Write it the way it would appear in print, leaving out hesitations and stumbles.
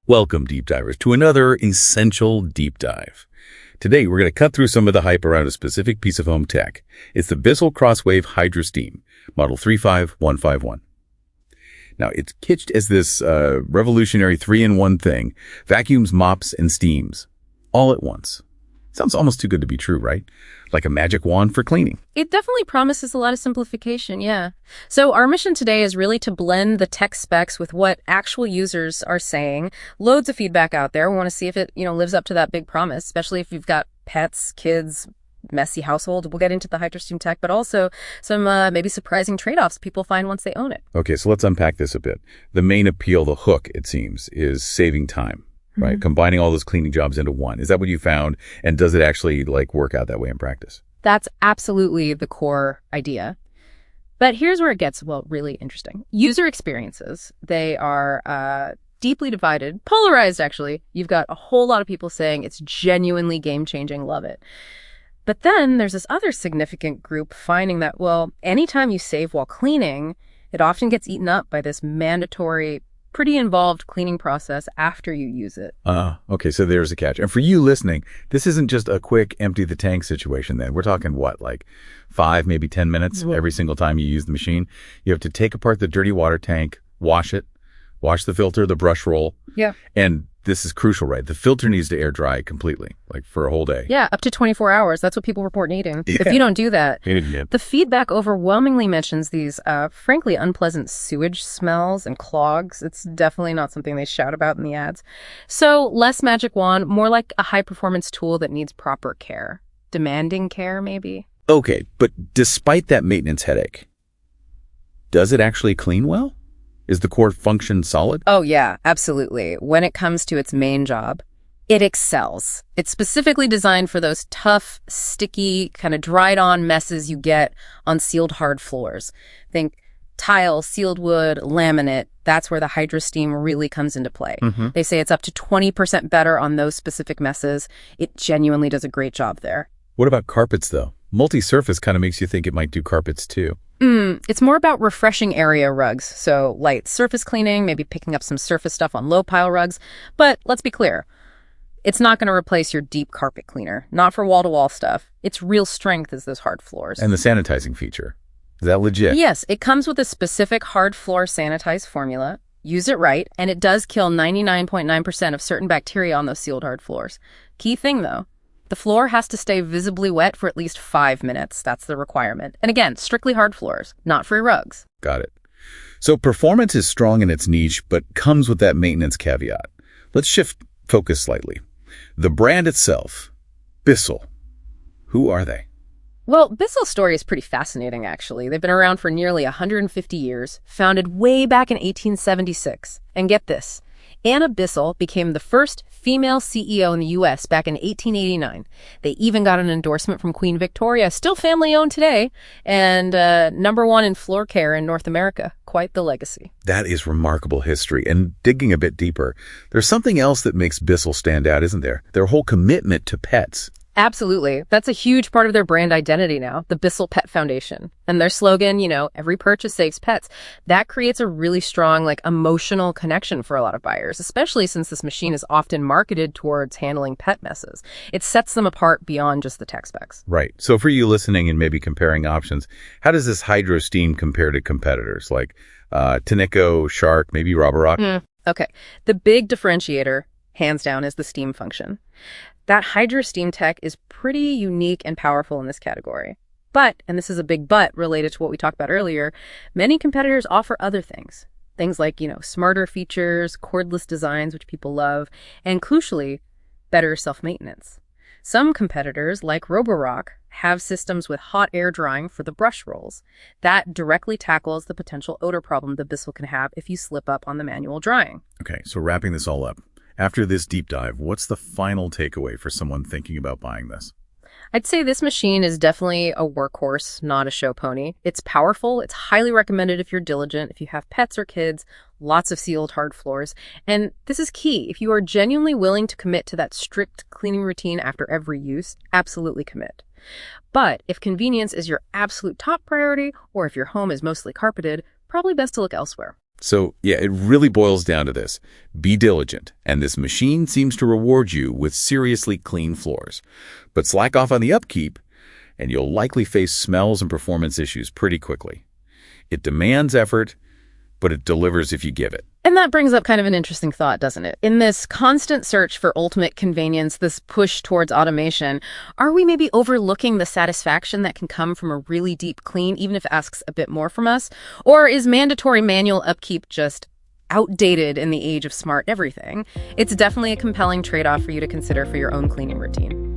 Welcome, deep divers, to another essential deep dive. Today, we're going to cut through some of the hype around a specific piece of home tech. It's the Bissell CrossWave HydroSteam, model 35151. Now, it's kitsched as this revolutionary three-in-one thing, vacuums, mops, and steams, all at once. Sounds almost too good to be true, right? Like a magic wand for cleaning. It definitely promises a lot of simplification, yeah. So our mission today is really to blend the tech specs with what actual users are saying. Loads of feedback out there. We want to see if it, lives up to that big promise, especially if you've got pets, kids, messy household. We'll get into the HydroSteam tech, but also some maybe surprising trade-offs people find once they own it. Okay, so let's unpack this a bit. The main appeal, the hook, it seems, is saving time. Right? Mm-hmm. Combining all those cleaning jobs into one. Is that what you found? And does it actually work out that way in practice? That's absolutely the core idea. But here's where it gets, really interesting. User experiences, they are deeply divided, polarized, actually. You've got a whole lot of people saying it's genuinely game-changing, love it. But then there's this other significant group finding that, anytime you save while cleaning, it often gets eaten up by this mandatory, pretty involved cleaning process after you use it. Okay, so there's a catch. And for you listening, this isn't just a quick empty the tank situation then. We're talking 5, maybe 10 minutes every single time you use the machine? You have to take apart the dirty water tank, wash it, wash the filter, the brush roll. Yeah. And this is crucial, right? The filter needs to air dry completely, for a whole day. Yeah, up to 24 hours. That's what people report needing. Yeah. If you don't do that, the feedback overwhelmingly mentions these, frankly, unpleasant sewage smells and clogs. It's definitely not something they shout about in the ads. So less magic wand, more like a high-performance tool that needs proper care. Demanding care, maybe? Okay, but despite that maintenance headache, does it actually clean well? Is the core function solid? Oh, yeah, absolutely. When it comes to its main job, it excels. It's specifically designed for those tough, sticky, kind of dried-on messes you get on sealed hard floors. Think tile, sealed wood, laminate. That's where the HydroSteam really comes into play. Mm-hmm. They say it's up to 20% better on those specific messes. It genuinely does a great job there. What about carpets, though? Multi-surface kind of makes you think it might do carpets, too. It's more about refreshing area rugs, so light surface cleaning, maybe picking up some surface stuff on low-pile rugs. But let's be clear, it's not going to replace your deep carpet cleaner, not for wall-to-wall stuff. Its real strength is those hard floors. And the sanitizing feature, is that legit? Yes, it comes with a specific hard floor sanitized formula. Use it right, and it does kill 99.9% of certain bacteria on those sealed hard floors. Key thing, though. The floor has to stay visibly wet for at least 5 minutes. That's the requirement. And again, strictly hard floors, not free rugs. Got it. So performance is strong in its niche, but comes with that maintenance caveat. Let's shift focus slightly. The brand itself, Bissell. Who are they? Well, Bissell's story is pretty fascinating, actually. They've been around for nearly 150 years, founded way back in 1876. And get this. Anna Bissell became the first female CEO in the U.S. back in 1889. They even got an endorsement from Queen Victoria, still family-owned today, and #1 in floor care in North America. Quite the legacy. That is remarkable history. And digging a bit deeper, there's something else that makes Bissell stand out, isn't there? Their whole commitment to pets. Absolutely. That's a huge part of their brand identity now, the Bissell Pet Foundation. And their slogan, every purchase saves pets. That creates a really strong, emotional connection for a lot of buyers, especially since this machine is often marketed towards handling pet messes. It sets them apart beyond just the tech specs. Right. So for you listening and maybe comparing options, how does this HydroSteam compare to competitors like Tineco, Shark, maybe Roborock? Okay. The big differentiator, hands down, is the steam function. That HydroSteam tech is pretty unique and powerful in this category. But, and this is a big but related to what we talked about earlier, many competitors offer other things. Things like, smarter features, cordless designs, which people love, and crucially, better self-maintenance. Some competitors, like Roborock, have systems with hot air drying for the brush rolls. That directly tackles the potential odor problem the Bissell can have if you slip up on the manual drying. Okay, so wrapping this all up. After this deep dive, what's the final takeaway for someone thinking about buying this? I'd say this machine is definitely a workhorse, not a show pony. It's powerful. It's highly recommended if you're diligent, if you have pets or kids, lots of sealed hard floors. And this is key. If you are genuinely willing to commit to that strict cleaning routine after every use, absolutely commit. But if convenience is your absolute top priority, or if your home is mostly carpeted, probably best to look elsewhere. So, yeah, it really boils down to this. Be diligent, and this machine seems to reward you with seriously clean floors. But slack off on the upkeep, and you'll likely face smells and performance issues pretty quickly. It demands effort, but it delivers if you give it. And that brings up kind of an interesting thought, doesn't it? In this constant search for ultimate convenience, this push towards automation, are we maybe overlooking the satisfaction that can come from a really deep clean, even if it asks a bit more from us? Or is mandatory manual upkeep just outdated in the age of smart everything? It's definitely a compelling trade-off for you to consider for your own cleaning routine.